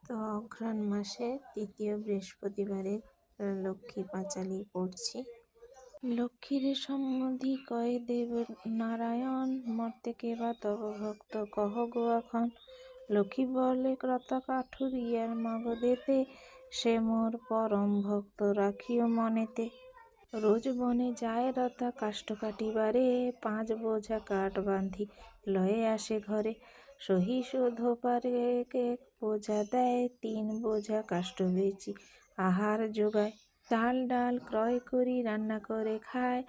তো অঘ্রাণ মাসের তৃতীয় বৃহস্পতিবারে লক্ষ্মী পাঁচালি পড়ছি। লক্ষ্মীর সম্বন্ধি কয়ে দেব নারায়ণ, মর্তে কেবা তব ভক্ত কহ গো এখন। লক্ষ্মী বলে ক্রতা কাঠুরিয়ার মাগ দেতে, সে মোর পরম ভক্ত রাখিও মনেতে। রোজ বনে যায় রতা কাষ্ঠ কাটিবারে, 5 বোঝা কাঠ বাঁধি লয়ে আসে ঘরে। সহিস ধোপার 1 বোঝা দেয়, 3 বোঝা কাষ্ঠ বেচি আহার যোগায়। চাল ডাল ক্রয় করি রান্না করে খায়,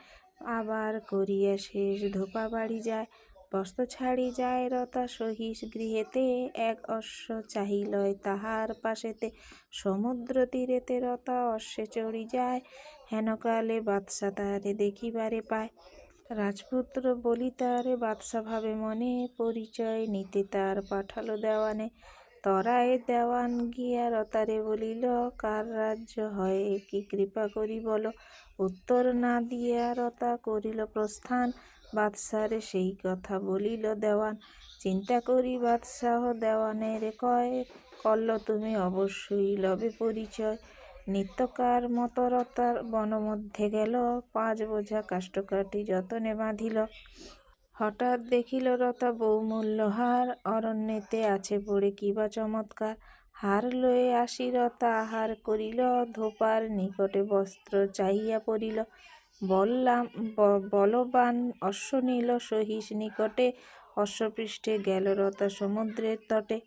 আবার করিয়া শেষ ধোপা বাড়ি যায়। বস্ত্র ছাড়ি যায় রতা সহিস গৃহেতে, 1 অশ্ব চাহি লয় তাহার পাশেতে। সমুদ্র তীরেতে রতা অশ্বে চড়ি যায়, হেনকালে বাদশা তারে দেখিবারে পায়। রাজপুত্র বলি তারে বাদশা ভাবে মনে, পরিচয় নিতে তার পাঠালো দেওয়ানে। তরায় দেওয়ান গিয়া রতারে বলিল, কার রাজ্য হয় কি কৃপা করি বল। উত্তর না দিয়া রতা করিল প্রস্থান, বাদশারে সেই কথা বলিল দেওয়ান। চিন্তা করি বাদশাহ দেওয়ানের কয়, কল্ল তুমি অবশ্যই লবে পরিচয়। নিত্যকার মত রতার বনমধ্যে গেল, 5 বোঝা কাষ্ঠ কাটি যতনে বাঁধিল। হঠাৎ দেখিল রতা বহুমূল্য হার, অরণ্যেতে আছে পড়ে কিবা চমৎকার। হার লয়ে আসি রতা আহার করিল, ধোপার নিকটে বস্ত্র চাহিয়া পড়িল। বলবান অশ্ব নিল সহিস নিকটে, অশ্বপৃষ্ঠে গেল রতা সমুদ্রের তটে।